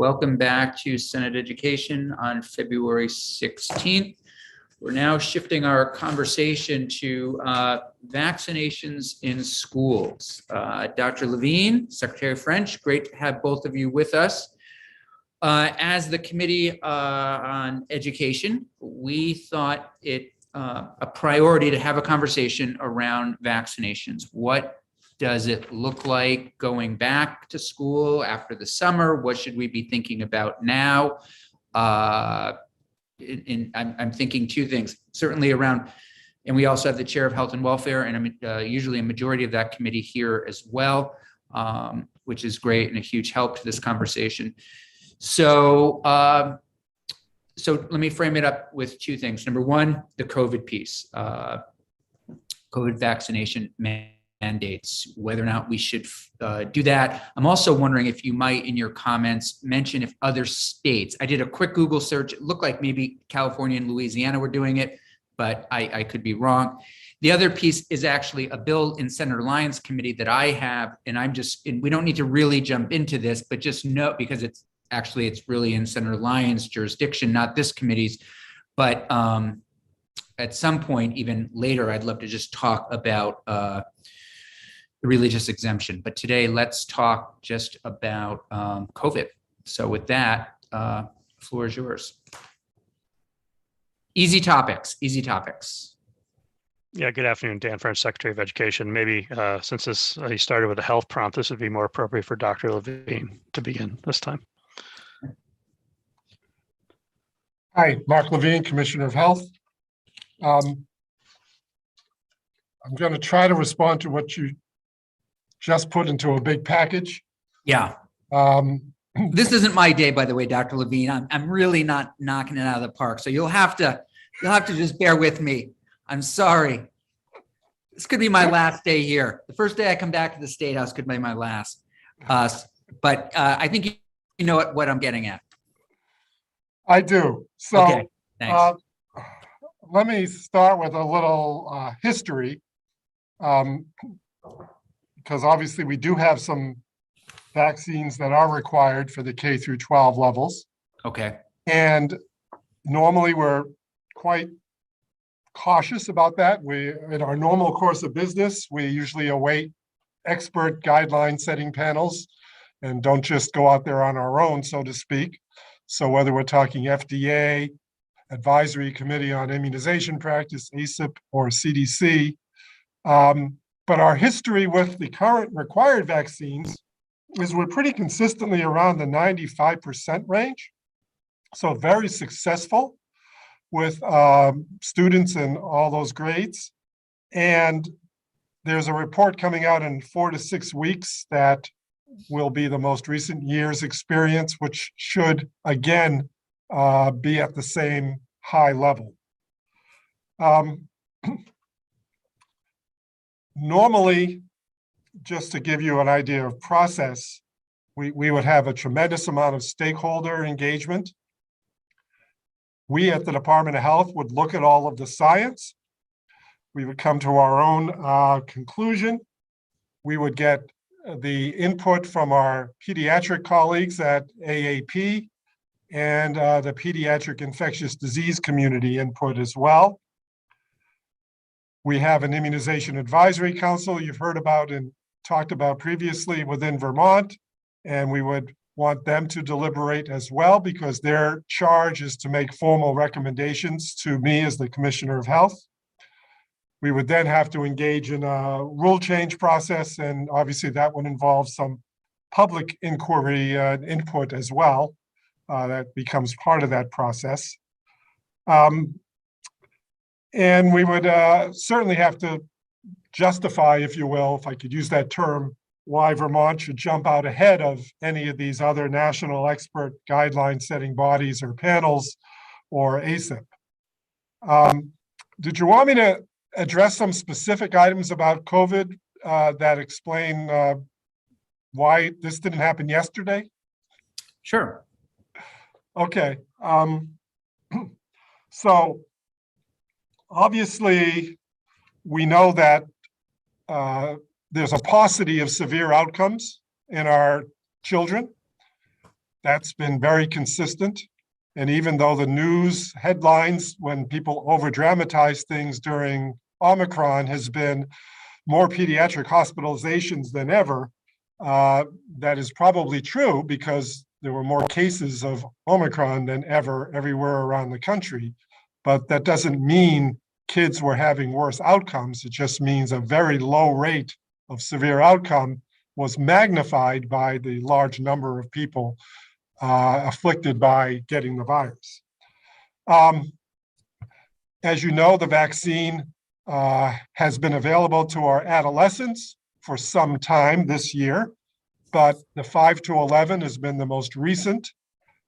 Welcome back to Senate Education on February 16th. We're now shifting our conversation to vaccinations in schools. Dr. Levine, Secretary French, great to have both of you with us. As the Committee on Education, we thought it a priority to have a conversation around vaccinations. What does it look like going back to school after the summer? What should we be thinking about now? I'm thinking two things, certainly around, and we also have the Chair of Health and Welfare, and usually a majority of that committee here as well, which is great and a huge help to this conversation. So let me frame it up with two things. Number one, the COVID piece, COVID vaccination mandates, whether or not we should do that. I'm also wondering if you might, in your comments, mention if other states, I did a quick Google search, it looked like maybe California and Louisiana were doing it, but I could be wrong. The other piece is actually a bill in Senator Lyons' committee that I have, and we don't need to really jump into this, but just note, because it's really in Senator Lyons' jurisdiction, not this committee's, but at some point, even later, I'd love to just talk about the religious exemption. But today, let's talk just about COVID. So with that, the floor is yours. Easy topics. Yeah, good afternoon, Dan French, Secretary of Education. Maybe since you started with a health prompt, this would be more appropriate for Dr. Levine to begin this time. Hi, Mark Levine, Commissioner of Health. I'm going to try to respond to what you just put into a big package. Yeah. This isn't my day, by the way, Dr. Levine. I'm really not knocking it out of the park. So you'll have to just bear with me. I'm sorry. This could be my last day here. The first day I come back to the State House could be my last. But I think you know what I'm getting at. I do. So okay, thanks. Let me start with a little history, because obviously we do have some vaccines that are required for the K through 12 levels. Okay. And normally we're quite cautious about that. In our normal course of business, we usually await expert guideline setting panels and don't just go out there on our own, so to speak. So whether we're talking FDA, Advisory Committee on Immunization Practice, ACIP, or CDC, but our history with the current required vaccines is we're pretty consistently around the 95% range. So very successful with students in all those grades. And there's a report coming out in 4 to 6 weeks that will be the most recent year's experience, which should, again, be at the same high level. Normally, just to give you an idea of process, we would have a tremendous amount of stakeholder engagement. We at the Department of Health would look at all of the science. We would come to our own conclusion. We would get the input from our pediatric colleagues at AAP and the pediatric infectious disease community input as well. We have an immunization advisory council you've heard about and talked about previously within Vermont, and we would want them to deliberate as well because their charge is to make formal recommendations to me as the Commissioner of Health. We would then have to engage in a rule change process, and obviously that would involve some public inquiry input as well. That becomes part of that process. And we would certainly have to justify, if you will, if I could use that term, why Vermont should jump out ahead of any of these other national expert guideline setting bodies or panels or ACIP. Did you want me to address some specific items about COVID that explain why this didn't happen yesterday? Sure. Okay. So obviously, we know that there's a paucity of severe outcomes in our children. That's been very consistent. And even though the news headlines, when people over dramatize things during Omicron, has been more pediatric hospitalizations than ever, that is probably true because there were more cases of Omicron than ever everywhere around the country. But that doesn't mean kids were having worse outcomes. It just means a very low rate of severe outcome was magnified by the large number of people afflicted by getting the virus. As you know, the vaccine has been available to our adolescents for some time this year, but the 5 to 11 has been the most recent,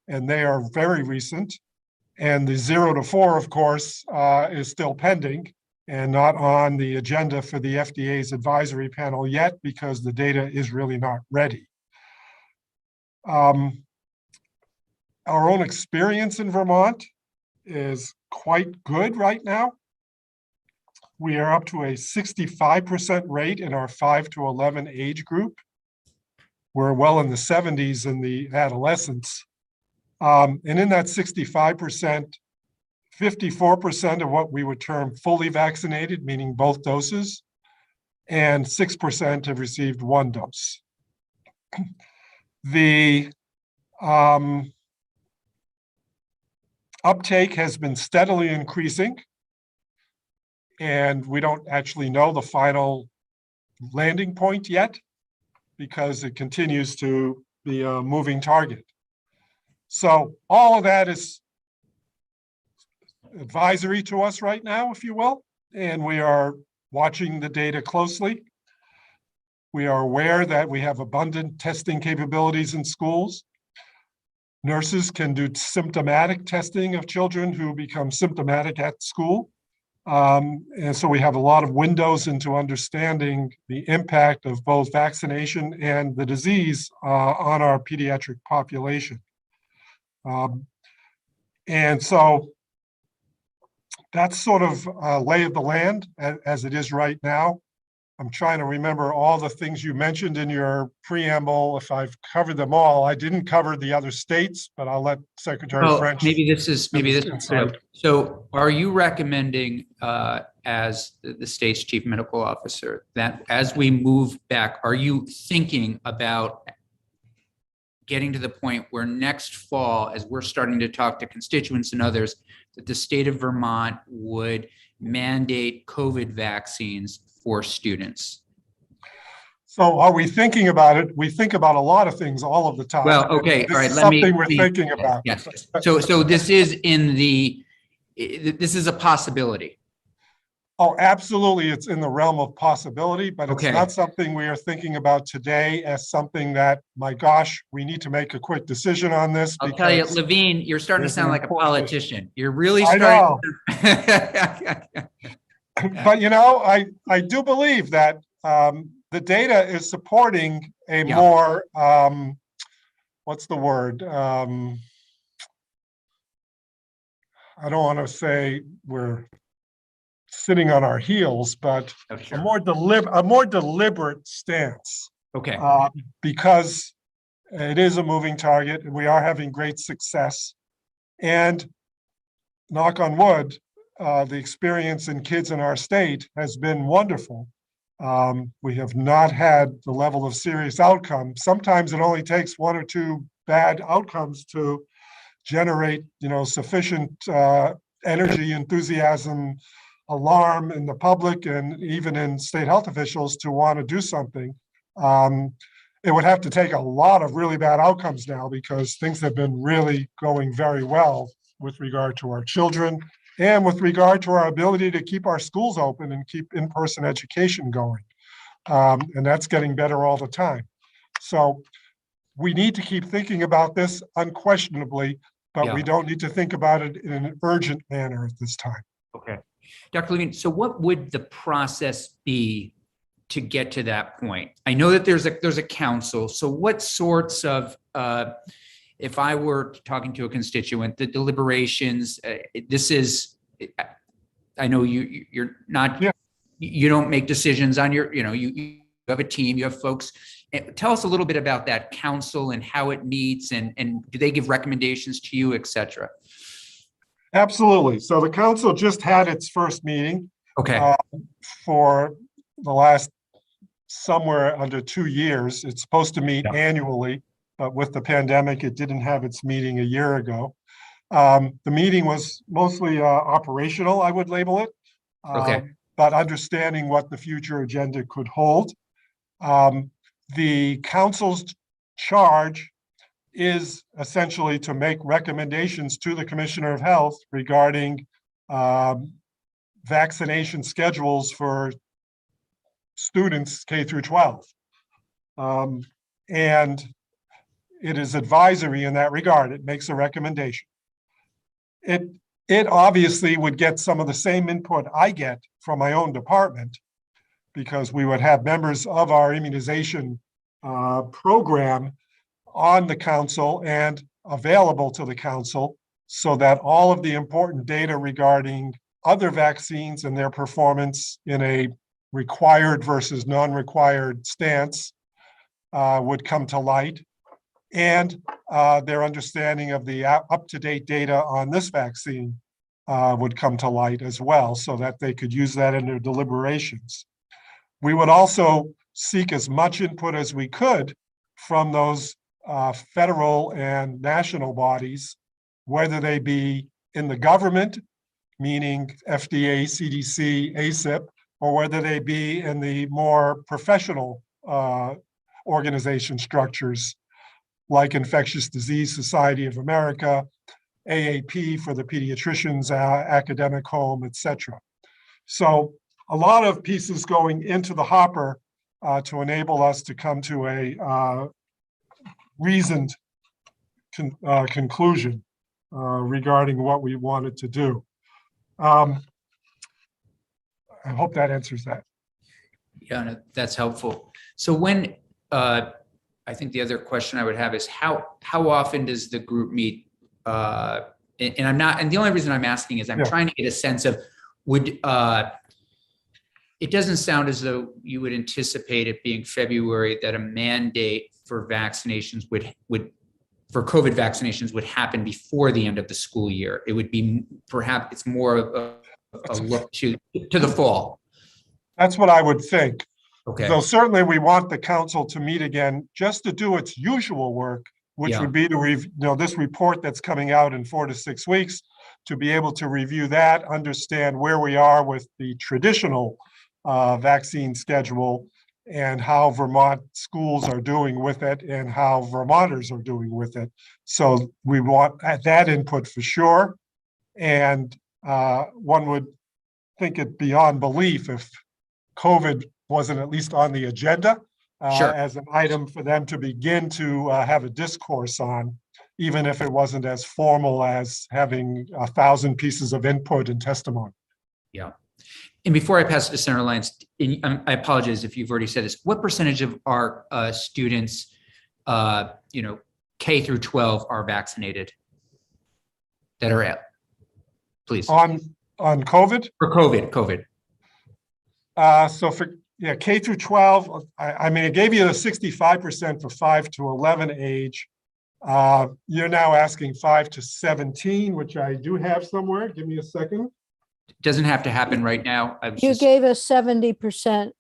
and they are very recent. And the 0 to 4, of course, is still pending and not on the agenda for the FDA's advisory panel yet because the data is really not ready. Our own experience in Vermont is quite good right now. We are up to a 65% rate in our 5 to 11 age group. We're well in the 70s in the adolescents. And in that 65%, 54% of what we would term fully vaccinated, meaning both doses, and 6% have received one dose. The uptake has been steadily increasing, and we don't actually know the final landing point yet because it continues to be a moving target. So all of that is advisory to us right now, if you will, and we are watching the data closely. We are aware that we have abundant testing capabilities in schools. Nurses can do symptomatic testing of children who become symptomatic at school. And so we have a lot of windows into understanding the impact of both vaccination and the disease on our pediatric population. And so that's sort of lay of the land as it is right now. I'm trying to remember all the things you mentioned in your preamble. If I've covered them all, I didn't cover the other states, but I'll let Secretary French. Maybe this is. So are you recommending as the state's chief medical officer that as we move back, are you thinking about getting to the point where next fall, as we're starting to talk to constituents and others, that the state of Vermont would mandate COVID vaccines for students? So are we thinking about it? We think about a lot of things all of the time. Well, okay, all right. Something we're thinking about. Yes. So this is this is a possibility. Oh, absolutely. It's in the realm of possibility, but it's Okay. not something we are thinking about today as something that, my gosh, we need to make a quick decision on this. I'll tell you, because Levine, you're starting to there's sound an like a important politician. You're really I starting. But I do believe that the data is supporting a Yeah. more, what's the word? I don't want to say we're sitting on our heels, but Oh, a sure. more deliberate stance. Okay. Because it is a moving target and we are having great success. And knock on wood, the experience in kids in our state has been wonderful. We have not had the level of serious outcome. Sometimes it only takes 1 or 2 bad outcomes to generate, sufficient energy, enthusiasm, alarm in the public and even in state health officials to want to do something. It would have to take a lot of really bad outcomes now because things have been really going very well with regard to our children and with regard to our ability to keep our schools open and keep in-person education going. And that's getting better all the time. So we need to keep thinking about this unquestionably, but Yeah. we don't need to think about it in an urgent manner at this time. Okay. Dr. Levine, so what would the process be to get to that point? I know that there's a council. So what sorts of, if I were talking to a constituent, the deliberations, this is, I know you're not, Yeah. you don't make decisions on your, you have a team, you have folks tell us a little bit about that council and how it meets, and do they give recommendations to you, et cetera? Absolutely. So the council just had its first meeting Okay, for the last somewhere under 2 years. It's supposed to meet Yeah. annually, but with the pandemic, it didn't have its meeting a year ago. The meeting was mostly operational, I would label it, okay, but understanding what the future agenda could hold. The council's charge is essentially to make recommendations to the Commissioner of Health regarding vaccination schedules for students K through 12. And it is advisory in that regard. It makes a recommendation. It obviously would get some of the same input I get from my own department, because we would have members of our immunization program on the council and available to the council, so that all of the important data regarding other vaccines and their performance in a required versus non-required stance would come to light, and their understanding of the up-to-date data on this vaccine would come to light as well, so that they could use that in their deliberations. We would also seek as much input as we could from those federal and national bodies, whether they be in the government, meaning FDA, CDC, ACIP, or whether they be in the more professional organization structures like Infectious Disease Society of America, AAP for the pediatricians, academic home, etc. So a lot of pieces going into the hopper to enable us to come to a reasoned conclusion regarding what we wanted to do. I hope that answers that. yeah, no, that's helpful. So when, I think the other question I would have is how often does the group meet? And I'm not, and the only reason I'm asking is I'm Yeah. trying to get a sense of, would, it doesn't sound as though you would anticipate it being February, that a mandate for vaccinations for COVID vaccinations would happen before the end of the school year. It would be, perhaps it's more of a look to the fall. That's what I would think. Okay, Though certainly we want the council to meet again just to do its usual work, which Yeah. would be to this report that's coming out in 4 to 6 weeks, to be able to review that, understand where we are with the traditional vaccine schedule, and how Vermont schools are doing with it, and how Vermonters are doing with it. So we want that input for sure. And one would think it beyond belief if COVID wasn't at least on the agenda Sure. as an item for them to begin to have a discourse on, even if it wasn't as formal as having 1,000 pieces of input and testimony. yeah. And before I pass it to Senator Lyons, I apologize if you've already said this, what percentage of our students, K through 12 are vaccinated that are at, please? On COVID? For COVID. So for K through 12, I mean, it gave you the 65% for 5 to 11 age. You're now asking 5 to 17, which I do have somewhere. Give me a second. Doesn't have to happen right now. You gave us 70%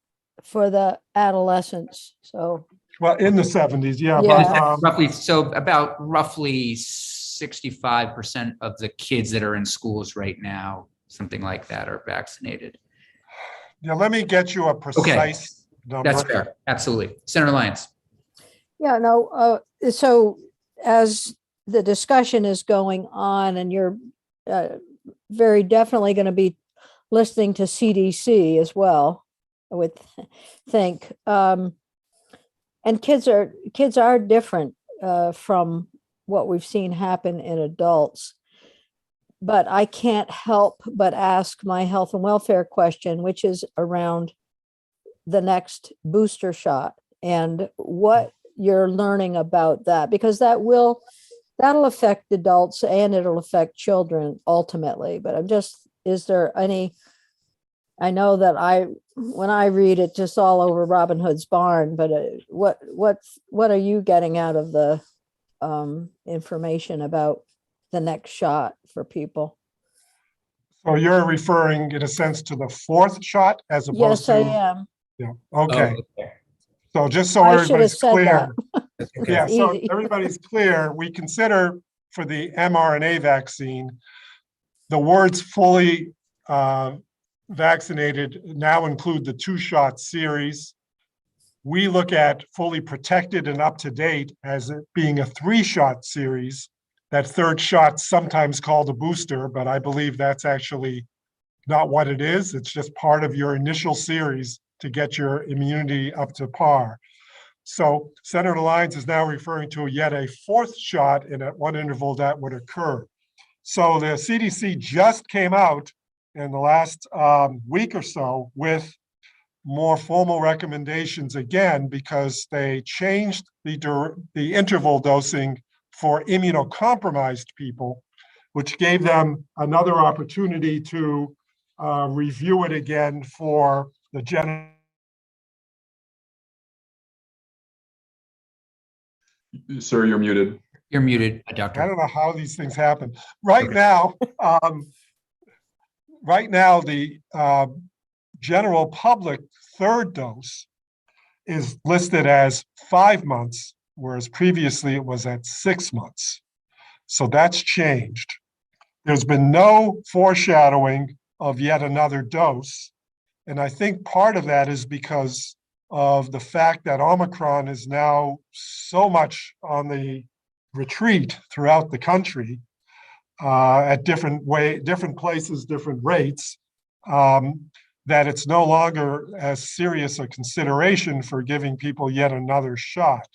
for the adolescents, so. Well, in the 70s, yeah. Yeah. But, roughly 65% of the kids that are in schools right now, something like that, are vaccinated. yeah, let me get you a precise number. That's fair. Absolutely. Senator Lyons. Yeah, no, so as the discussion is going on, and you're very definitely going to be listening to CDC as well, I would think. And kids are different from what we've seen happen in adults. But I can't help but ask my health and welfare question, which is around the next booster shot and what you're learning about that, because that'll affect adults and it'll affect children ultimately. But is there any, I know that when I read it, just all over Robin Hood's barn, but what are you getting out of the information about the next shot for people? So you're referring in a sense to the fourth shot as opposed Yes, to? I am. Yeah, Oh, okay. So just so I should have everybody's said that. clear. Yeah, It's so easy. everybody's clear, we consider for the mRNA vaccine, the words fully vaccinated now include the 2-shot series. We look at fully protected and up to date as it being a 3-shot series. That third shot sometimes called a booster, but I believe that's actually not what it is. It's just part of your initial series to get your immunity up to par. So Senator Lyons is now referring to yet a 4th shot and at what interval that would occur. So the CDC just came out in the last week or so with more formal recommendations again, because they changed the interval dosing for immunocompromised people, which gave them another opportunity to review it again for the general. Sir, you're muted. You're muted, I Doctor. don't know how these things happen. Right Okay. now, the general public third dose is listed as 5 months, whereas previously it was at 6 months. So that's changed. There's been no foreshadowing of yet another dose. And I think part of that is because of the fact that Omicron is now so much on the retreat throughout the country at different places, different rates, that it's no longer as serious a consideration for giving people yet another shot.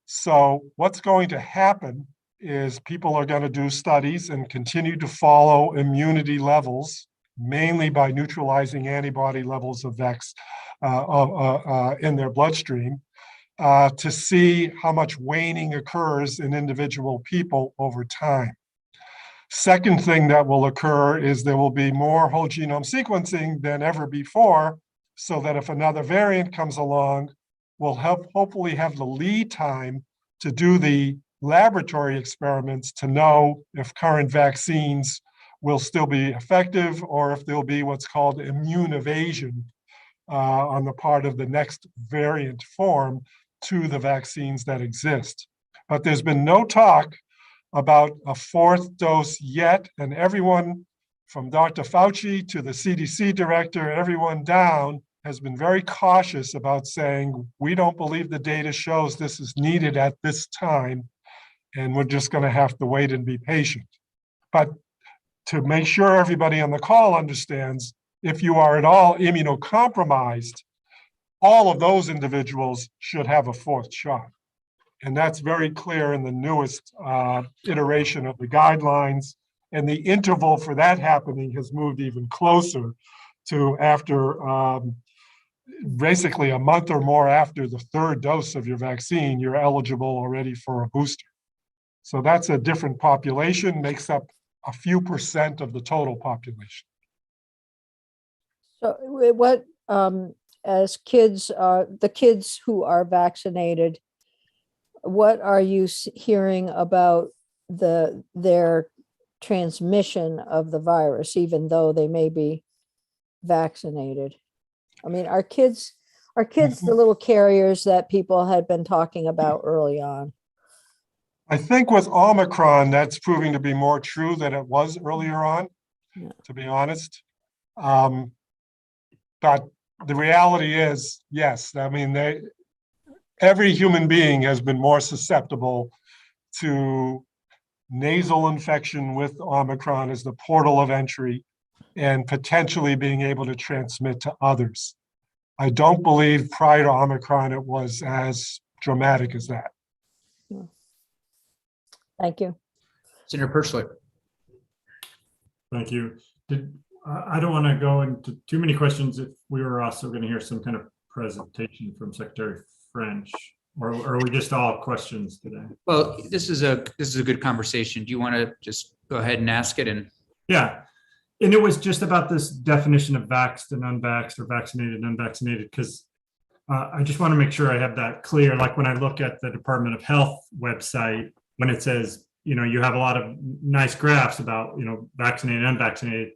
So what's going to happen is people are going to do studies and continue to follow immunity levels, mainly by neutralizing antibody levels of in their bloodstream, to see how much waning occurs in individual people over time. Second thing that will occur is there will be more whole genome sequencing than ever before, so that if another variant comes along, we'll hopefully have the lead time to do the laboratory experiments to know if current vaccines will still be effective or if there'll be what's called immune evasion on the part of the next variant form to the vaccines that exist. But there's been no talk about a 4th dose yet, and everyone from Dr. Fauci to the CDC director, everyone down has been very cautious about saying, we don't believe the data shows this is needed at this time, and we're just going to have to wait and be patient. But to make sure everybody on the call understands, if you are at all immunocompromised, all of those individuals should have a 4th shot. And that's very clear in the newest iteration of the guidelines. And the interval for that happening has moved even closer to after basically a month or more after the 3rd dose of your vaccine, you're eligible already for a booster. So that's a different population, makes up a few percent of the total population. So what, as kids, the kids who are vaccinated, what are you hearing about their transmission of the virus, even though they may be vaccinated? I mean, are kids the little carriers that people had been talking about early on? I think with Omicron, that's proving to be more true than it was earlier on, to be honest. But the reality is, yes, I mean, every human being has been more susceptible to nasal infection with Omicron as the portal of entry and potentially being able to transmit to others. I don't believe prior to Omicron it was as dramatic as that. Thank you. Senator Perschler. Thank you. I don't want to go into too many questions if we were also going to hear some kind of presentation from Secretary French, or are we just all questions today? Well, this is a good conversation. Do you want to just go ahead and ask it? And Yeah. And it was just about this definition of vaxxed and unvaxxed or vaccinated and unvaccinated, because I just want to make sure I have that clear. Like when I look at the Department of Health website, when it says, you have a lot of nice graphs about, vaccinated, unvaccinated,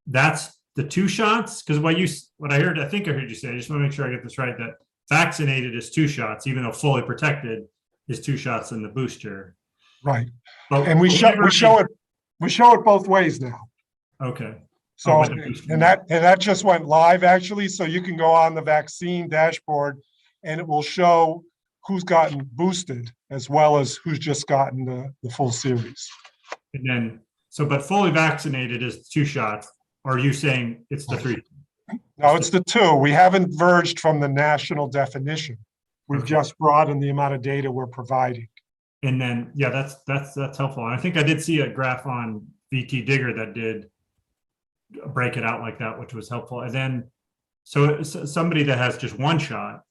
that's the 2 shots. Because what I heard, I think I heard you say, I just want to make sure I get this right, that vaccinated is 2 shots, even though fully protected is 2 shots in the booster. Right. But And we show it both ways now. Okay. So, with the booster. and that just went live actually, so you can go on the vaccine dashboard and it will show who's gotten boosted as well as who's just gotten the full series. And then, but fully vaccinated is 2 shots. Or are you saying it's the 3? No, it's the 2. We haven't verged from the national definition. We've Okay. just broadened the amount of data we're providing. And then, yeah, that's helpful. And I think I did see a graph on VT Digger that did break it out like that, which was helpful. And then, so somebody that has just 1 shot,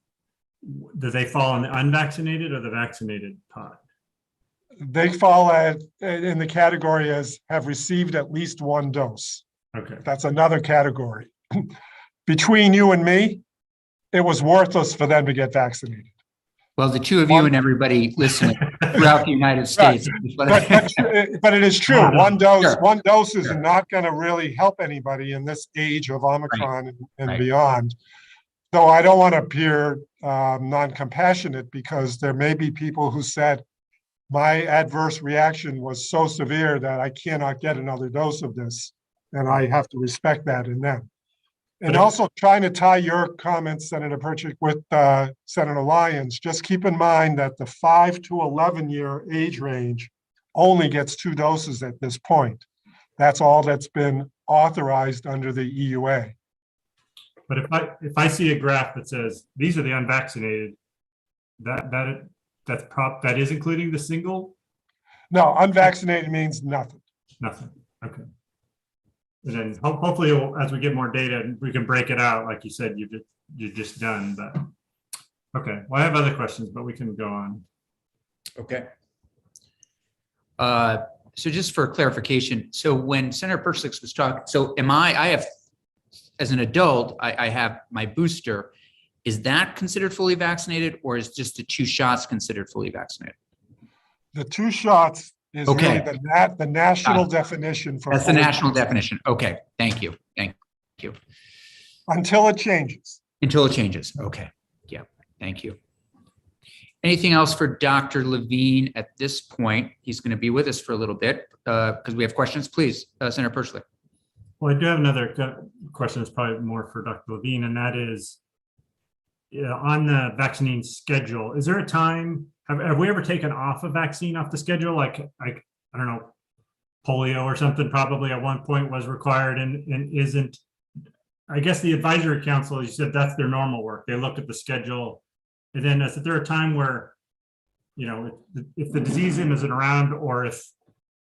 do they fall in the unvaccinated or the vaccinated pod? They fall in the category as have received at least 1 dose. Okay. That's another category. Between you and me, it was worthless for them to get vaccinated. Well, the 2 of you and everybody listening throughout the United States. But it is true. No. One dose, Sure. 1 dose is Sure. not going to really help anybody in this age of Omicron and Right. beyond. Though I don't want to appear non-compassionate, because there may be people who said my adverse reaction was so severe that I cannot get another dose of this, and I have to respect that in them. And But if- also trying to tie your comments, Senator Perchik, with Senator Lyons, just keep in mind that the 5 to 11-year age range only gets 2 doses at this point. That's all that's been authorized under the EUA. But if I see a graph that says these are the unvaccinated, that is including the single? No, unvaccinated means nothing. Nothing. Okay. And then hopefully, as we get more data, we can break it out. Like you said, you're just done. But okay. Well, I have other questions, but we can go on. Okay. So just for clarification, so when Senator Persick was talking, so I have, as an adult, I have my booster. Is that considered fully vaccinated, or is just the 2 shots considered fully vaccinated? The 2 shots is really Okay. the national definition for. That's the fully national vaccinated. definition. Okay, thank you. Thank you. Until it changes. Until it changes. Okay, yeah, thank you. Anything else for Dr. Levine at this point? He's going to be with us for a little bit because we have questions. Please, Senator Persley. Well, I do have another question. It's probably more for Dr. Levine, and that is on the vaccine schedule. Is there a time? Have we ever taken off a vaccine off the schedule? Like I don't know, polio or something probably at one point was required and isn't. I guess the advisory council, you said that's their normal work. They look at the schedule. And then is there a time where, if the disease isn't around, or if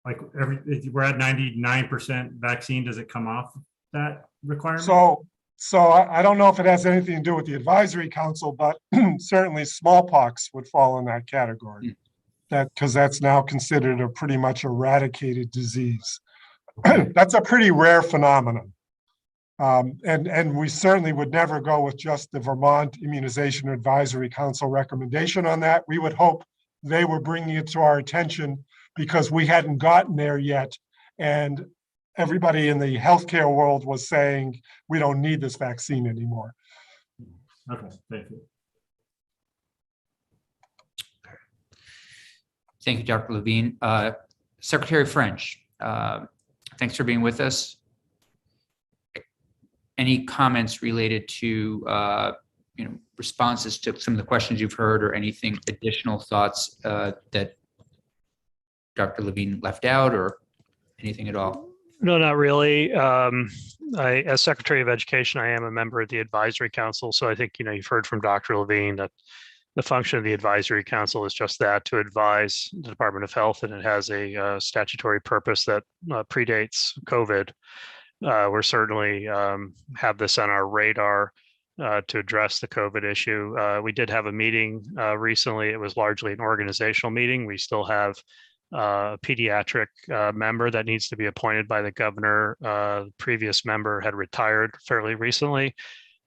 if we're at 99% vaccine, does it come off that requirement? So I don't know if it has anything to do with the advisory council, but certainly smallpox would fall in that category. Because that's now considered a pretty much eradicated disease. That's a pretty rare phenomenon. And we certainly would never go with just the Vermont Immunization Advisory Council recommendation on that. We would hope they were bringing it to our attention because we hadn't gotten there yet. And everybody in the healthcare world was saying, we don't need this vaccine anymore. Okay, thank you. Thank you, Dr. Levine. Secretary French, thanks for being with us. Any comments related to responses to some of the questions you've heard, or anything additional thoughts that Dr. Levine left out, or anything at all? No, not really. As Secretary of Education, I am a member of the Advisory Council. So I think, you've heard from Dr. Levine that the function of the Advisory Council is just that, to advise the Department of Health, and it has a statutory purpose that predates COVID. We're certainly have this on our radar to address the COVID issue. We did have a meeting recently. It was largely an organizational meeting. We still have pediatric member that needs to be appointed by the governor. The previous member had retired fairly recently.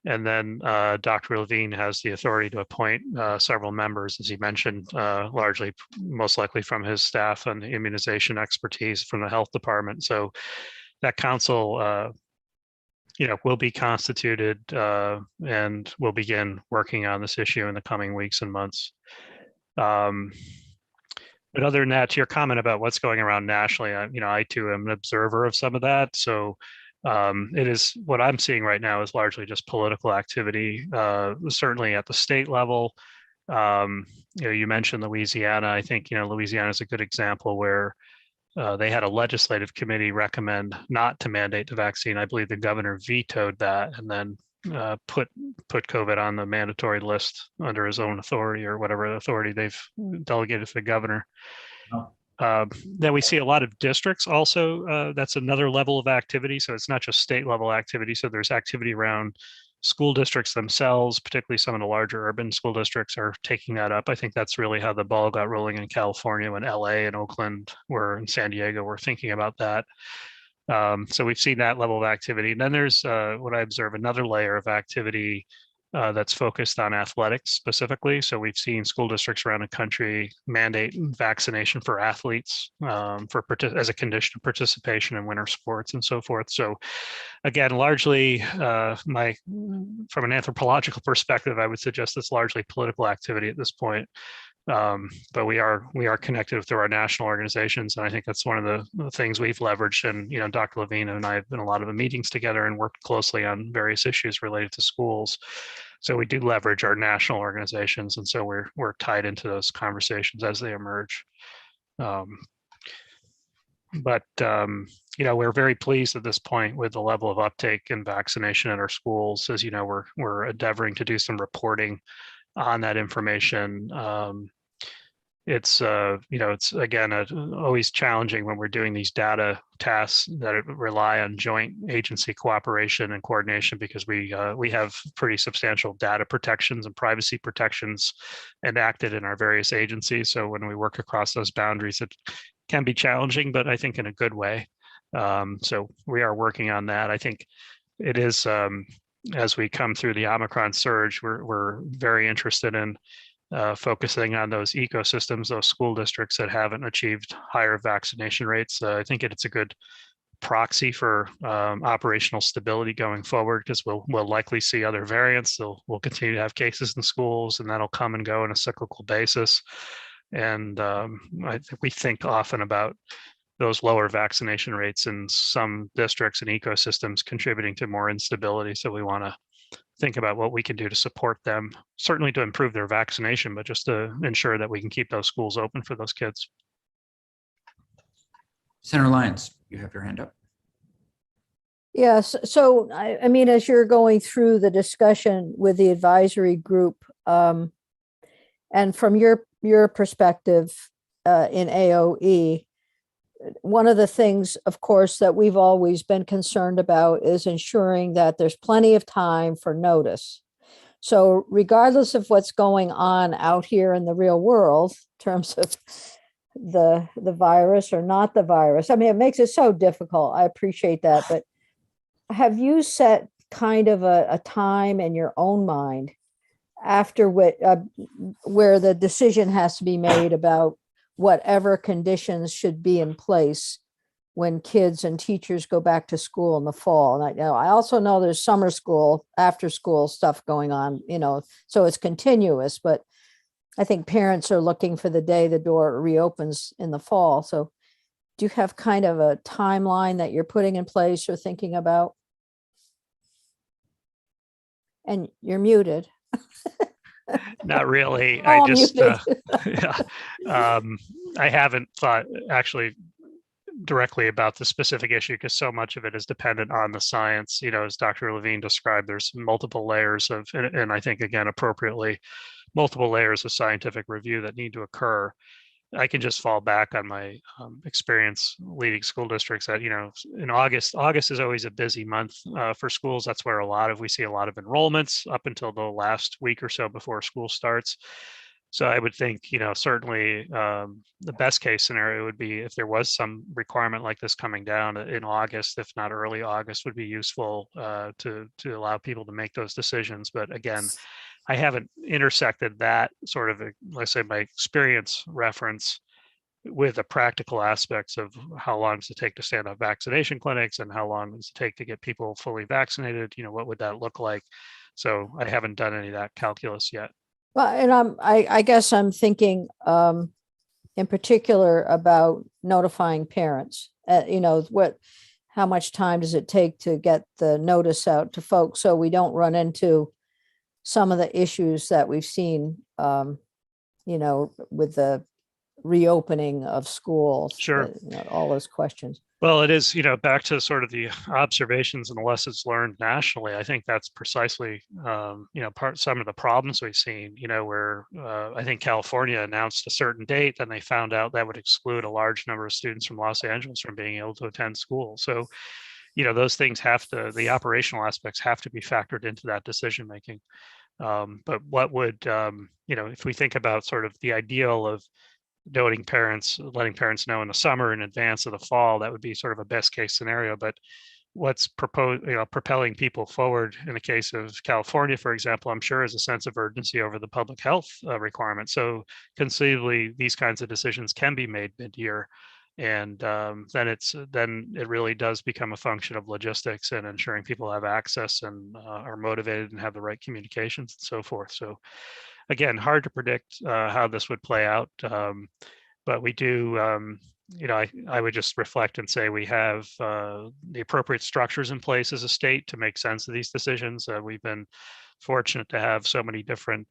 And then Dr. Levine has the authority to appoint several members, as he mentioned, largely, most likely from his staff and immunization expertise from the health department. So that council, will be constituted and will begin working on this issue in the coming weeks and months. But other than that, to your comment about what's going around nationally, I too am an observer of some of that. So it is what I'm seeing right now is largely just political activity, certainly at the state level. You mentioned Louisiana. I think, Louisiana is a good example where they had a legislative committee recommend not to mandate the vaccine. I believe the governor vetoed that and then put COVID on the mandatory list under his own authority or whatever authority they've delegated to the governor. Then we see a lot of districts also. That's another level of activity. So it's not just state level activity. So there's activity around school districts themselves, particularly some of the larger urban school districts are taking that up. I think that's really how the ball got rolling in California when LA and Oakland and San Diego were thinking about that. So we've seen that level of activity. And then there's what I observe another layer of activity that's focused on athletics specifically. So we've seen school districts around the country mandate vaccination for athletes as a condition of participation in winter sports and so forth. So again, largely from an anthropological perspective, I would suggest it's largely political activity at this point. But we are connected through our national organizations, and I think that's one of the things we've leveraged. And Dr. Levine and I have been in a lot of the meetings together and worked closely on various issues related to schools. So we do leverage our national organizations, and so we're tied into those conversations as they emerge. But we're very pleased at this point with the level of uptake in vaccination at our schools. As you know, we're endeavoring to do some reporting on that information. It's again always challenging when we're doing these data tasks that rely on joint agency cooperation and coordination, because we have pretty substantial data protections and privacy protections enacted in our various agencies. So when we work across those boundaries, it can be challenging, but I think in a good way. So we are working on that. I think it is as we come through the Omicron surge, we're very interested in focusing on those ecosystems, those school districts that haven't achieved higher vaccination rates. I think it's a good proxy for operational stability going forward, because we'll likely see other variants. We'll continue to have cases in schools, and that'll come and go on a cyclical basis. And we think often about those lower vaccination rates in some districts and ecosystems contributing to more instability. So we want to think about what we can do to support them, certainly to improve their vaccination, but just to ensure that we can keep those schools open for those kids. Senator Lyons, you have your hand up. Yes. So, I mean, as you're going through the discussion with the advisory group, and from your perspective in AOE, one of the things, of course, that we've always been concerned about is ensuring that there's plenty of time for notice. So regardless of what's going on out here in the real world, in terms of the virus or not the virus, I mean, it makes it so difficult. I appreciate that. But have you set kind of a time in your own mind after where the decision has to be made about whatever conditions should be in place when kids and teachers go back to school in the fall? And I also know there's summer school, after school stuff going on, so it's continuous, but I think parents are looking for the day the door reopens in the fall. So do you have kind of a timeline that you're putting in place or thinking about? And you're muted. Not really. Oh, I just, yeah. I haven't thought actually directly about the specific issue, because so much of it is dependent on the science. As Dr. Levine described, there's multiple layers of, and I think again, appropriately, multiple layers of scientific review that need to occur. I can just fall back on my experience leading school districts that, in August is always a busy month for schools. That's where we see a lot of enrollments up until the last week or so before school starts. So I would think, certainly the best case scenario would be if there was some requirement like this coming down in August, if not early August, would be useful to allow people to make those decisions. But again, I haven't intersected that sort of, let's say, my experience reference with the practical aspects of how long does it take to stand up vaccination clinics and how long does it take to get people fully vaccinated? What would that look like? So I haven't done any of that calculus yet. Well, and I guess I'm thinking in particular about notifying parents. How much time does it take to get the notice out to folks so we don't run into some of the issues that we've seen, with the reopening of schools. Sure. All those questions. Well, it is, back to sort of the observations and the lessons learned nationally. I think that's precisely, some of the problems we've seen, where I think California announced a certain date, then they found out that would exclude a large number of students from Los Angeles from being able to attend school. So, those things the operational aspects have to be factored into that decision making. But what would, if we think about sort of the ideal of letting parents know in the summer in advance of the fall, that would be sort of a best case scenario. But what's proposed, propelling people forward in the case of California, for example, I'm sure is a sense of urgency over the public health requirement. So conceivably, these kinds of decisions can be made mid-year. And then it really does become a function of logistics and ensuring people have access and are motivated and have the right communications and so forth. So again, hard to predict how this would play out, but we do. I would just reflect and say we have the appropriate structures in place as a state to make sense of these decisions. We've been fortunate to have so many different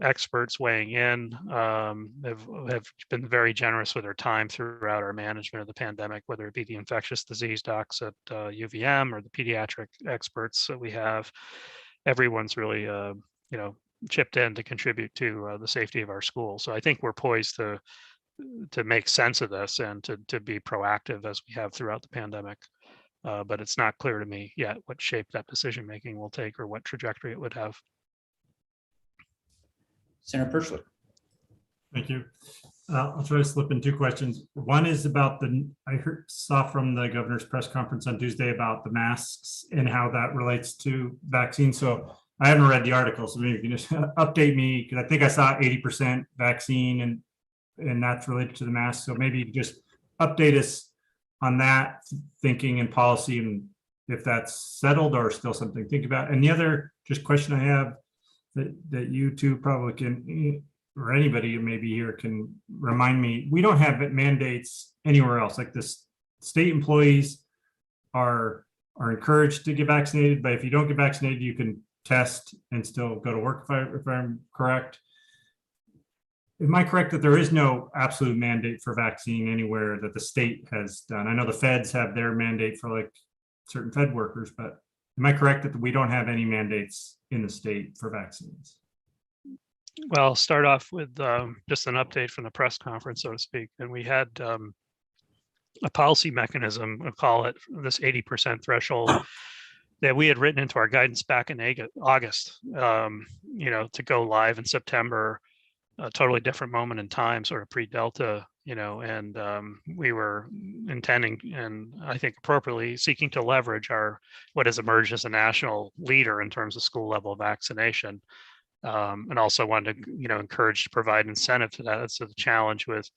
experts weighing in, have been very generous with their time throughout our management of the pandemic, whether it be the infectious disease docs at UVM or the pediatric experts that we have. Everyone's really, chipped in to contribute to the safety of our schools. So I think we're poised to make sense of this and to be proactive as we have throughout the pandemic. But it's not clear to me yet what shape that decision making will take or what trajectory it would have. Senator Perchler. Thank you. I'll try to slip in two questions. One is about saw from the governor's press conference on Tuesday about the masks and how that relates to vaccines. So I haven't read the article, so maybe you can just update me, because I think I saw 80% vaccine and that's related to the mask. So maybe just update us on that thinking and policy, and if that's settled or still something to think about. And the other just question I have that you two probably can, or anybody maybe here can remind me, we don't have mandates anywhere else. Like this, state employees are encouraged to get vaccinated, but if you don't get vaccinated, you can test and still go to work, if I'm correct. Am I correct that there is no absolute mandate for vaccine anywhere that the state has done? I know the feds have their mandate for like certain Fed workers, but am I correct that we don't have any mandates in the state for vaccines? Well, I'll start off with just an update from the press conference, so to speak. And we had a policy mechanism, we'll call it this 80% threshold, that we had written into our guidance back in August, to go live in September, a totally different moment in time, sort of pre-Delta, and we were intending, and I think appropriately, seeking to leverage what has emerged as a national leader in terms of school level vaccination, and also wanted to, encourage to provide incentive to that. That's the challenge with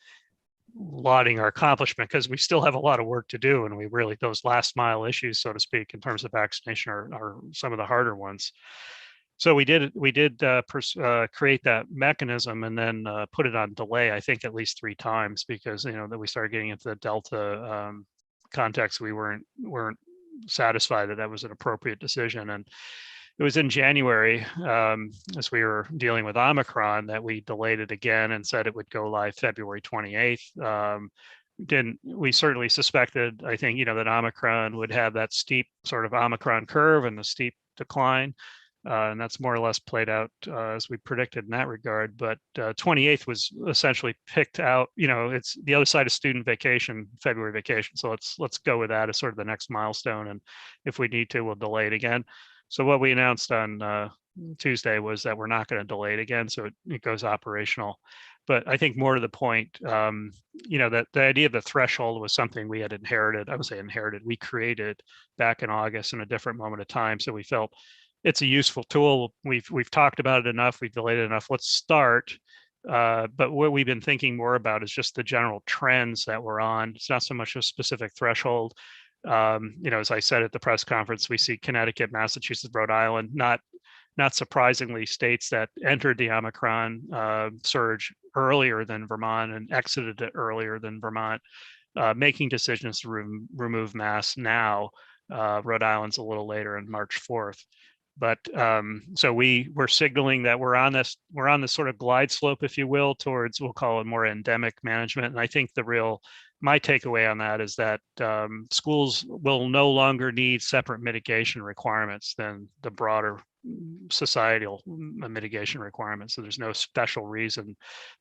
lauding our accomplishment, because we still have a lot of work to do, and we really, those last mile issues, so to speak, in terms of vaccination are some of the harder ones. So we did create that mechanism and then put it on delay, I think at least 3 times, because that we started getting into the Delta context. We weren't satisfied that was an appropriate decision, and it was in January, as we were dealing with Omicron, that we delayed it again and said it would go live February 28th. We certainly suspected, I think, that Omicron would have that steep sort of Omicron curve and the steep decline. And that's more or less played out as we predicted in that regard. But 28th was essentially picked out. It's the other side of student vacation, February vacation. So let's go with that as sort of the next milestone. And if we need to, we'll delay it again. So what we announced on Tuesday was that we're not going to delay it again, so it goes operational. But I think more to the point, that the idea of the threshold was something we had inherited. I would say inherited. We created back in August in a different moment of time, so we felt it's a useful tool. We've talked about it enough. We've delayed it enough. Let's start. But what we've been thinking more about is just the general trends that we're on. It's not so much a specific threshold. As I said at the press conference, we see Connecticut, Massachusetts, Rhode Island, not surprisingly, states that entered the Omicron surge earlier than Vermont and exited it earlier than Vermont, making decisions to remove masks now. Rhode Island's a little later on March 4th. But so we're signaling that we're on this sort of glide slope, if you will, towards, we'll call it more endemic management. And I think my takeaway on that is that schools will no longer need separate mitigation requirements than the broader societal mitigation requirements. So there's no special reason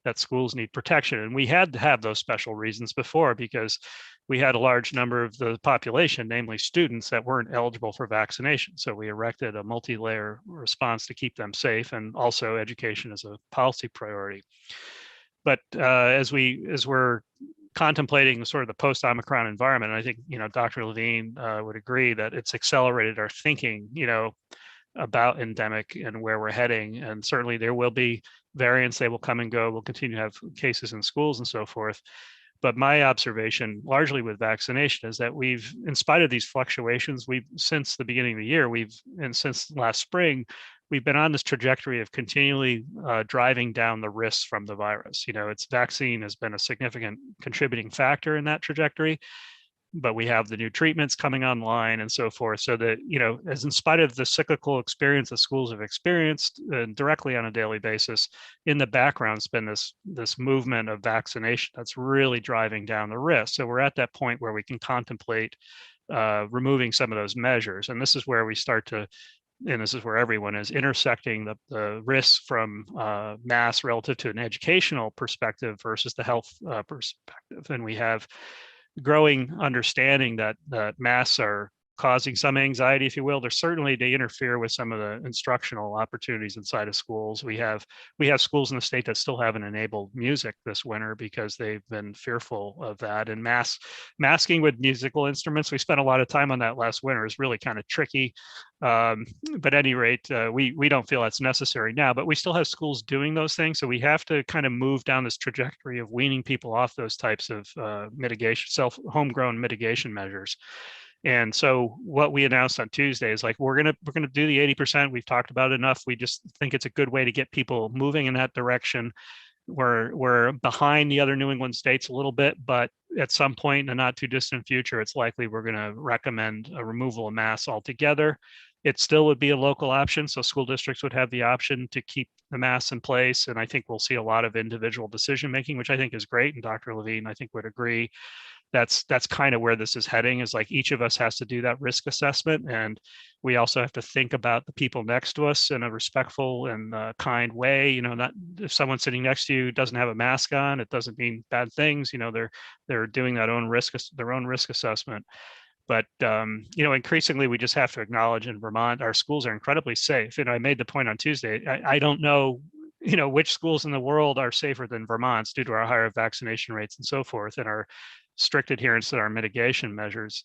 that schools need protection. And we had to have those special reasons before because we had a large number of the population, namely students, that weren't eligible for vaccination. So we erected a multi-layer response to keep them safe, and also education as a policy priority. But as we're contemplating sort of the post-Omicron environment, I think Dr. Levine would agree that it's accelerated our thinking, about endemic and where we're heading. And certainly there will be variants, they will come and go. We'll continue to have cases in schools and so forth. But my observation, largely with vaccination, is that in spite of these fluctuations, since the beginning of the year, and since last spring, we've been on this trajectory of continually driving down the risks from the virus. Its vaccine has been a significant contributing factor in that trajectory, but we have the new treatments coming online and so forth. So that, as in spite of the cyclical experience that schools have experienced directly on a daily basis, in the background has been this movement of vaccination that's really driving down the risk. So we're at that point where we can contemplate removing some of those measures. And this is where we start to, and this is where everyone is intersecting the risks from masks relative to an educational perspective versus the health perspective. And we have growing understanding that masks are causing some anxiety, if you will. They interfere with some of the instructional opportunities inside of schools. We have schools in the state that still haven't enabled music this winter because they've been fearful of that. And masking with musical instruments, we spent a lot of time on that last winter, is really kind of tricky. But at any rate, we don't feel that's necessary now, but we still have schools doing those things. So we have to kind of move down this trajectory of weaning people off those types of homegrown mitigation measures. And so what we announced on Tuesday is we're gonna do the 80%. We've talked about it enough. We just think it's a good way to get people moving in that direction. We're behind the other New England states a little bit, but at some point in the not too distant future, it's likely we're going to recommend a removal of masks altogether. It still would be a local option, so school districts would have the option to keep the masks in place. And I think we'll see a lot of individual decision making, which I think is great. And Dr. Levine, I think, would agree. That's kind of where this is heading, is each of us has to do that risk assessment. And we also have to think about the people next to us in a respectful and kind way. Not if someone sitting next to you doesn't have a mask on, it doesn't mean bad things. They're doing their own risk assessment. But increasingly, we just have to acknowledge in Vermont, our schools are incredibly safe. I made the point on Tuesday. I don't know, which schools in the world are safer than Vermont's due to our higher vaccination rates and so forth, and our strict adherence to our mitigation measures.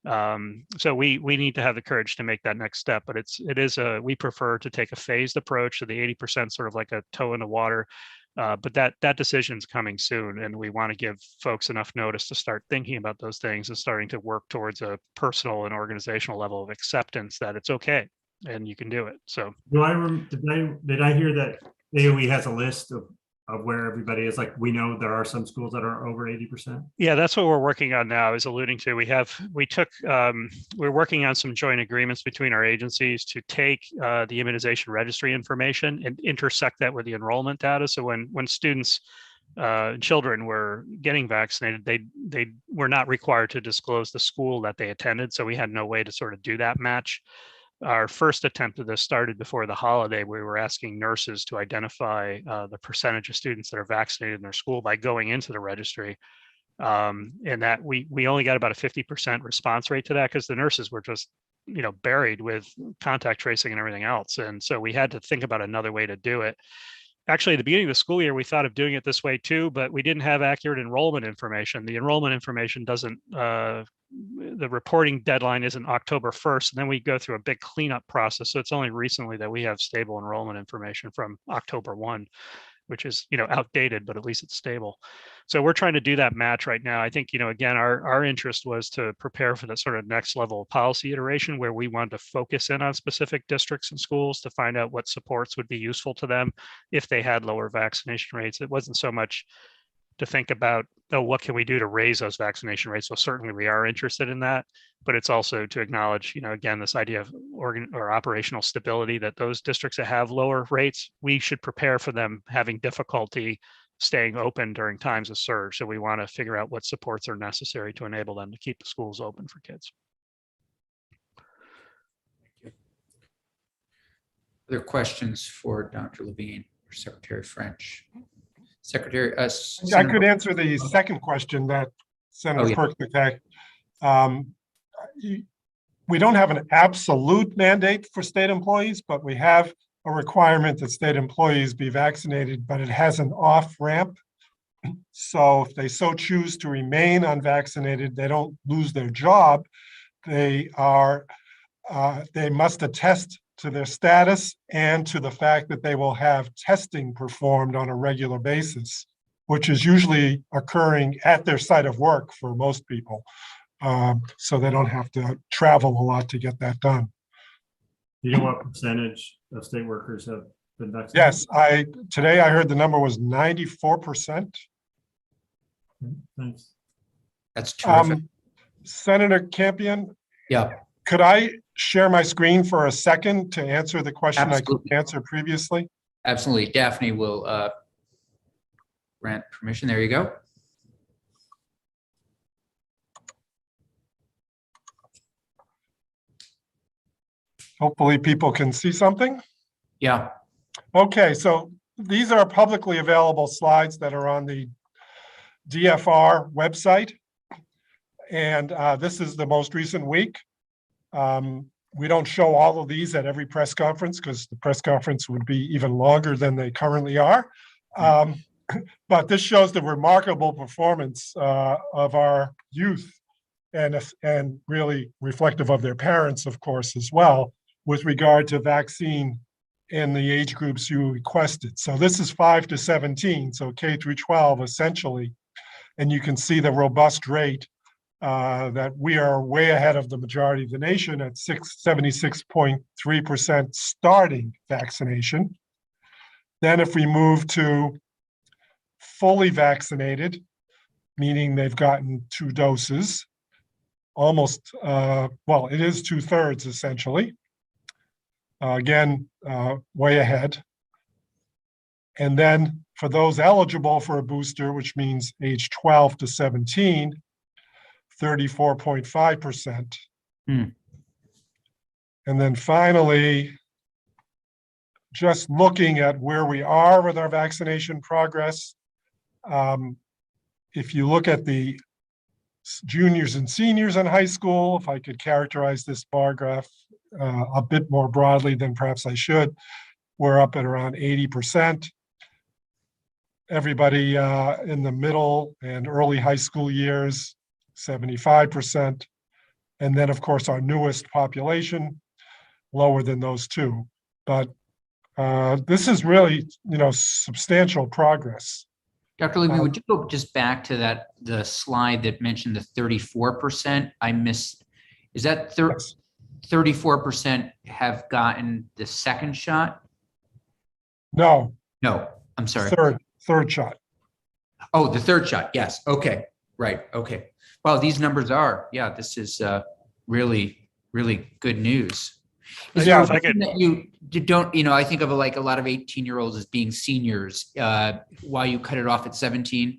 So we need to have the courage to make that next step. But we prefer to take a phased approach to the 80%, sort of like a toe in the water. But that decision's coming soon, and we want to give folks enough notice to start thinking about those things and starting to work towards a personal and organizational level of acceptance that it's okay and you can do it. So did I hear that AOE has a list of where everybody is? We know there are some schools that are over 80%. Yeah, that's what we're working on now, is alluding to. We're working on some joint agreements between our agencies to take the immunization registry information and intersect that with the enrollment data. So when students, children were getting vaccinated, they were not required to disclose the school that they attended. So we had no way to sort of do that match. Our first attempt at this started before the holiday. We were asking nurses to identify the percentage of students that are vaccinated in their school by going into the registry. And that we only got about a 50% response rate to that, because the nurses were just buried with contact tracing and everything else. And so we had to think about another way to do it. Actually, at the beginning of the school year, we thought of doing it this way too, but we didn't have accurate enrollment information. The enrollment information doesn't, the reporting deadline isn't October 1st, and then we go through a big cleanup process. So it's only recently that we have stable enrollment information from October 1, which is, outdated, but at least it's stable. So we're trying to do that match right now. I think, again, our interest was to prepare for that sort of next level of policy iteration where we wanted to focus in on specific districts and schools to find out what supports would be useful to them if they had lower vaccination rates. It wasn't so much to think about, oh, what can we do to raise those vaccination rates? So certainly we are interested in that, but it's also to acknowledge, again, this idea of operational stability, that those districts that have lower rates, we should prepare for them having difficulty staying open during times of surge. So we want to figure out what supports are necessary to enable them to keep the schools open for kids. Other questions for Dr. Levine or Secretary French? Secretary, I could answer the second question that Senator yeah. Perkins had. We don't have an absolute mandate for state employees, but we have a requirement that state employees be vaccinated, but it has an off ramp. So if they so choose to remain unvaccinated, they don't lose their job. They must attest to their status and to the fact that they will have testing performed on a regular basis, which is usually occurring at their site of work for most people. So they don't have to travel a lot to get that done. Do you know what percentage of state workers have been vaccinated? Yes, today I heard the number was 94%. Thanks. That's terrific. Senator Campion, Yeah, could I share my screen for a second to answer the question I Absolutely. couldn't answer previously? absolutely. Daphne will grant permission. There you go. Hopefully people can see something. Yeah, Okay, so these are publicly available slides that are on the DFR website. And this is the most recent week. We don't show all of these at every press conference because the press conference would be even longer than they currently are. But this shows the remarkable performance of our youth and really reflective of their parents, of course, as well, with regard to vaccine in the age groups you requested. So this is 5 to 17, so K through 12 essentially. And you can see the robust rate that we are way ahead of the majority of the nation at 76.3% starting vaccination. Then if we move to fully vaccinated, meaning they've gotten 2 doses, almost, well, it is 2/3 essentially. Again, way ahead. And then for those eligible for a booster, which means age 12 to 17, 34.5%. Hmm. And then finally, just looking at where we are with our vaccination progress, if you look at the juniors and seniors in high school, if I could characterize this bar graph a bit more broadly than perhaps I should, we're up at around 80%. Everybody in the middle and early high school years, 75%. And then, of course, our newest population, lower than those two. But this is really, substantial progress. Dr. Levine, would you go just back to the slide that mentioned the 34%? I missed, is that 34% have gotten the second shot? No, No, I'm sorry. third shot. Oh, the third shot. Yes. Okay. Right. Okay. Well, these numbers are, this is really, really good news. Is Yeah, there if I something that you don't, I think of like a lot of 18-year-olds as being seniors, while you cut it off at 17?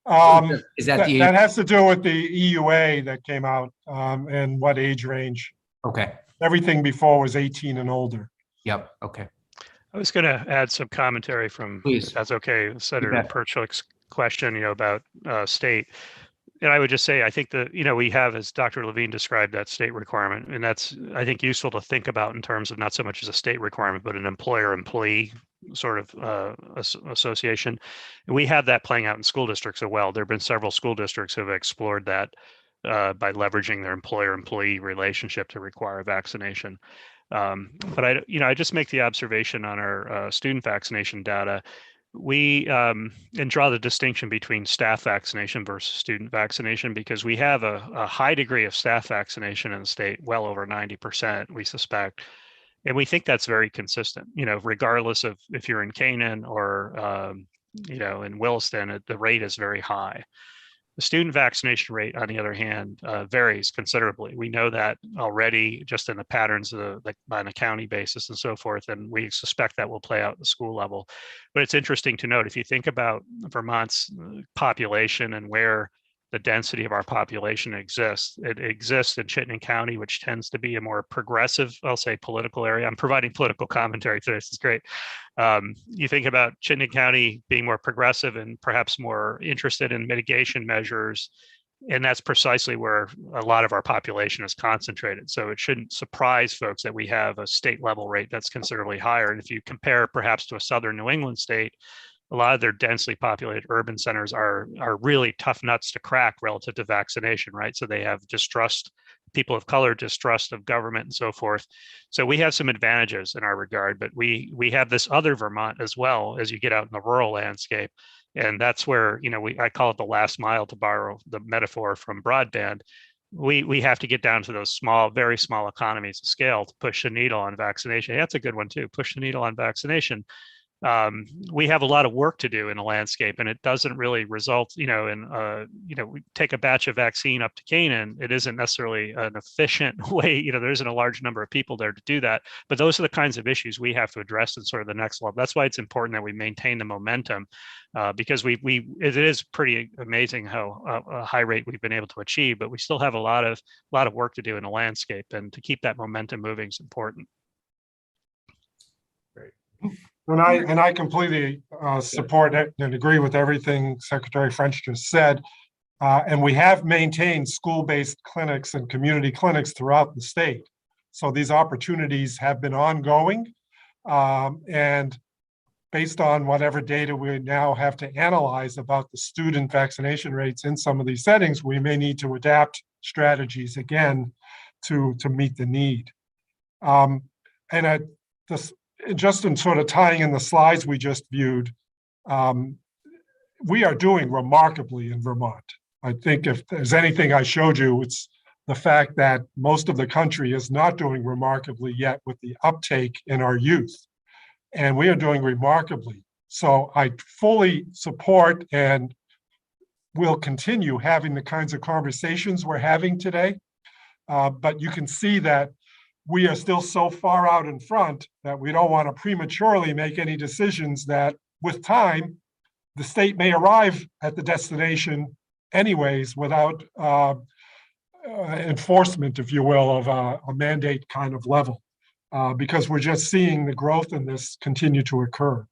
Is that the age? That has to do with the EUA that came out and what age range. Okay. Everything before was 18 and older. Yep. Okay. I was going to add some commentary from, Please. if that's okay, Senator bet. Perchik's question, about state. And I would just say, I think that, we have, as Dr. Levine described, that state requirement, and that's, I think, useful to think about in terms of not so much as a state requirement, but an employer-employee sort of association. We have that playing out in school districts as well. There have been several school districts who have explored that by leveraging their employer-employee relationship to require vaccination. But I just make the observation on our student vaccination data. We and draw the distinction between staff vaccination versus student vaccination, because we have a high degree of staff vaccination in the state, well over 90%, we suspect. And we think that's very consistent, regardless of if you're in Canaan or, in Williston, the rate is very high. The student vaccination rate, on the other hand, varies considerably. We know that already just in the patterns of on a county basis and so forth, and we suspect that will play out at the school level. But it's interesting to note, if you think about Vermont's population and where the density of our population exists, it exists in Chittenden County, which tends to be a more progressive, I'll say, political area. I'm providing political commentary today. This is great. You think about Chittenden County being more progressive and perhaps more interested in mitigation measures, and that's precisely where a lot of our population is concentrated. So it shouldn't surprise folks that we have a state level rate that's considerably higher. And if you compare perhaps to a southern New England state, a lot of their densely populated urban centers are really tough nuts to crack relative to vaccination, right? So they have distrust, people of color distrust of government and so forth. So we have some advantages in our regard, but we have this other Vermont as well as you get out in the rural landscape. And that's where, I call it the last mile, to borrow the metaphor from broadband. We have to get down to those small, very small economies of scale to push the needle on vaccination. That's a good one too, push the needle on vaccination. We have a lot of work to do in the landscape, and it doesn't really result, in, we take a batch of vaccine up to Canaan. It isn't necessarily an efficient way, there isn't a large number of people there to do that. But those are the kinds of issues we have to address in sort of the next level. That's why it's important that we maintain the momentum, because it is pretty amazing how a high rate we've been able to achieve, but we still have a lot of work to do in the landscape, and to keep that momentum moving is important. And I completely support it and agree with everything Secretary French just said. And we have maintained school-based clinics and community clinics throughout the state. So these opportunities have been ongoing. And based on whatever data we now have to analyze about the student vaccination rates in some of these settings, we may need to adapt strategies again to meet the need. Just in sort of tying in the slides we just viewed, we are doing remarkably in Vermont. I think if there's anything I showed you, it's the fact that most of the country is not doing remarkably yet with the uptake in our youth. And we are doing remarkably. So I fully support and will continue having the kinds of conversations we're having today. But you can see that we are still so far out in front that we don't want to prematurely make any decisions that, with time, the state may arrive at the destination anyways without enforcement, if you will, of a mandate kind of level, because we're just seeing the growth in this continue to occur.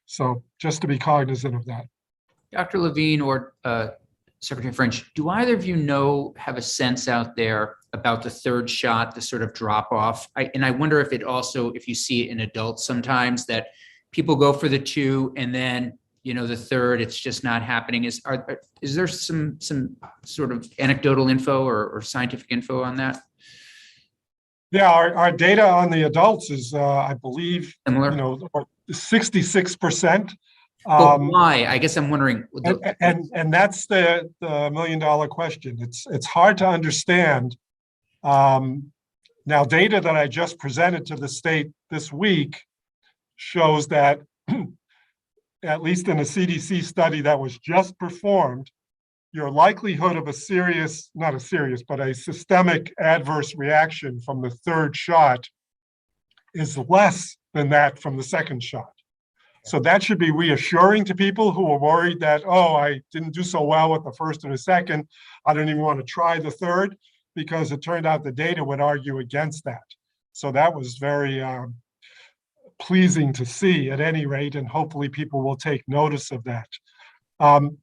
So just to be cognizant of that. Dr. Levine or Secretary French, do either of you have a sense out there about the third shot, the sort of drop off? And I wonder if if you see it in adults sometimes, that people go for the two and then, the third, it's just not happening. Is there some sort of anecdotal info or scientific info on that? Yeah, our data on the adults is, I believe, Similar? 66%. But why? I guess I'm wondering. And that's the $1 million question. It's hard to understand. Now, data that I just presented to the state this week shows that, at least in a CDC study that was just performed, your likelihood of a systemic adverse reaction from the third shot is less than that from the second shot. So that should be reassuring to people who are worried that, oh, I didn't do so well with the first and the second, I don't even want to try the third, because it turned out the data would argue against that. So that was very pleasing to see at any rate, and hopefully people will take notice of that.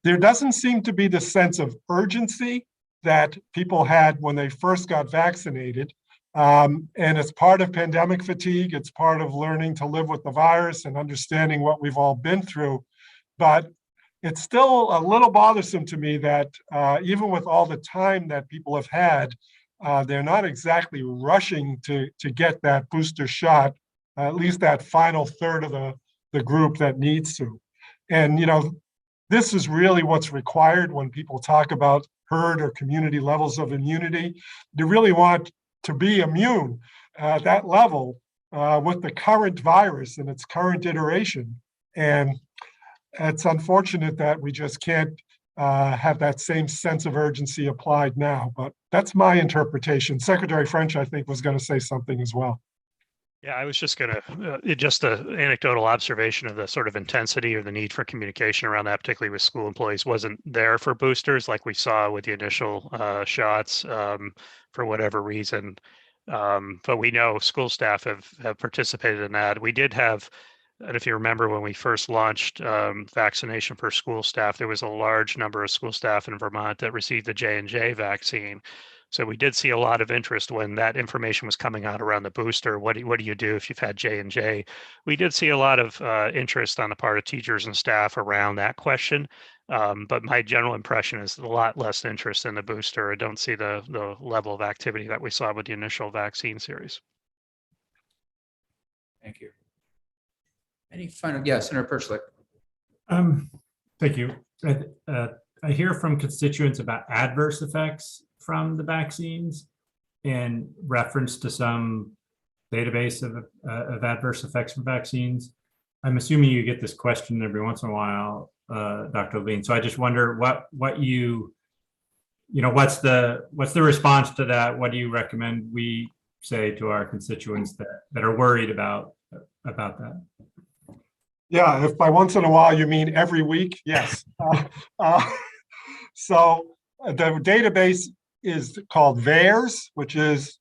There doesn't seem to be the sense of urgency that people had when they first got vaccinated. And it's part of pandemic fatigue. It's part of learning to live with the virus and understanding what we've all been through. But it's still a little bothersome to me that even with all the time that people have had, they're not exactly rushing to get that booster shot, at least that final third of the group that needs to. And, you know, this is really what's required when people talk about herd or community levels of immunity. You really want to be immune at that level with the current virus and its current iteration. And it's unfortunate that we just can't have that same sense of urgency applied now, but that's my interpretation. Secretary French, I think, was going to say something as well. Yeah, I was just going to, just an anecdotal observation of the sort of intensity or the need for communication around that, particularly with school employees, wasn't there for boosters like we saw with the initial shots for whatever reason. But we know school staff have participated in that. We did have, and if you remember when we first launched vaccination for school staff, there was a large number of school staff in Vermont that received the J&J vaccine. So we did see a lot of interest when that information was coming out around the booster. What do you do if you've had J&J? We did see a lot of interest on the part of teachers and staff around that question. But my general impression is a lot less interest in the booster. I don't see the level of activity that we saw with the initial vaccine series. Thank you. Any final, yes, Senator Perchlik. Thank you. I hear from constituents about adverse effects from the vaccines and reference to some database of adverse effects from vaccines. I'm assuming you get this question every once in a while, Dr. Levine. So I just wonder what's the response to that? What do you recommend we say to our constituents that are worried about that? Yeah, if by once in a while you mean every week, yes. So the database is called VAERS, which is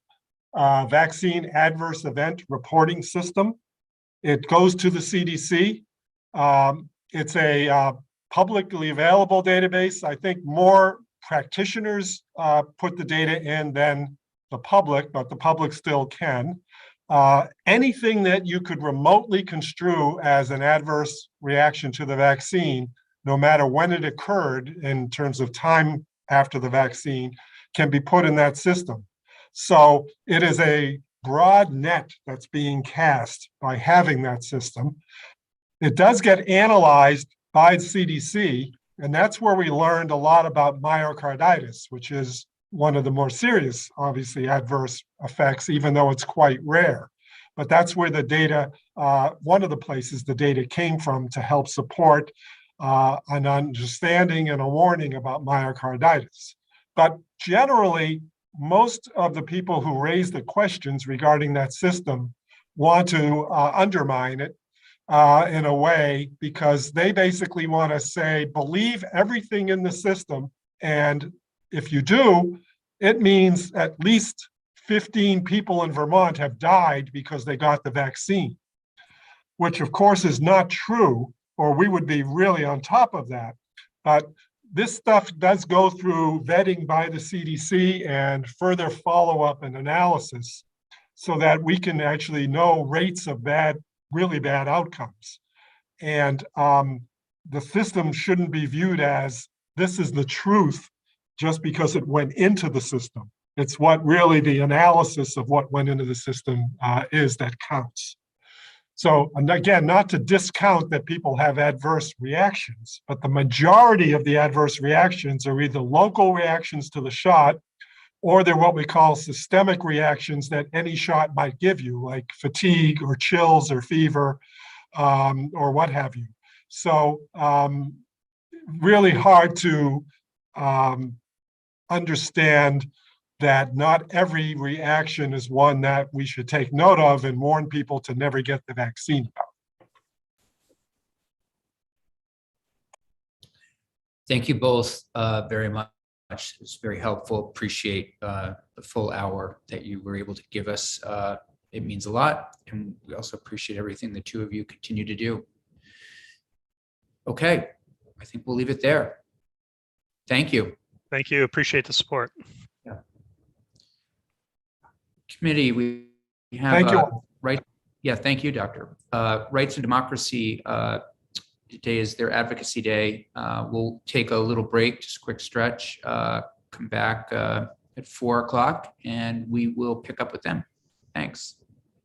Vaccine Adverse Event Reporting System. It goes to the CDC. It's a publicly available database. I think more practitioners put the data in than the public, but the public still can. Anything that you could remotely construe as an adverse reaction to the vaccine, no matter when it occurred in terms of time after the vaccine, can be put in that system. So it is a broad net that's being cast by having that system. It does get analyzed by the CDC, and that's where we learned a lot about myocarditis, which is one of the more serious, obviously, adverse effects, even though it's quite rare. But that's where the data, one of the places the data came from to help support an understanding and a warning about myocarditis. But generally, most of the people who raise the questions regarding that system want to undermine it in a way, because they basically want to say, believe everything in the system. And if you do, it means at least 15 people in Vermont have died because they got the vaccine, which of course is not true, or we would be really on top of that. But this stuff does go through vetting by the CDC and further follow-up and analysis so that we can actually know rates of really bad outcomes. And the system shouldn't be viewed as this is the truth just because it went into the system. It's what really the analysis of what went into the system is that counts. So, and again, not to discount that people have adverse reactions, but the majority of the adverse reactions are either local reactions to the shot, or they're what we call systemic reactions that any shot might give you, like fatigue or chills or fever or what have you. So really hard to understand that not every reaction is one that we should take note of and warn people to never get the vaccine about. Thank you both very much. It's very helpful. Appreciate the full hour that you were able to give us. It means a lot. And we also appreciate everything the two of you continue to do. Okay, I think we'll leave it there. Thank you. Thank you. Appreciate the support. Committee, we have. Thank you. all. Right. Yeah, thank you, Doctor. Rights and Democracy today is their advocacy day. We'll take a little break, just a quick stretch, come back at 4 o'clock, and we will pick up with them. Thanks.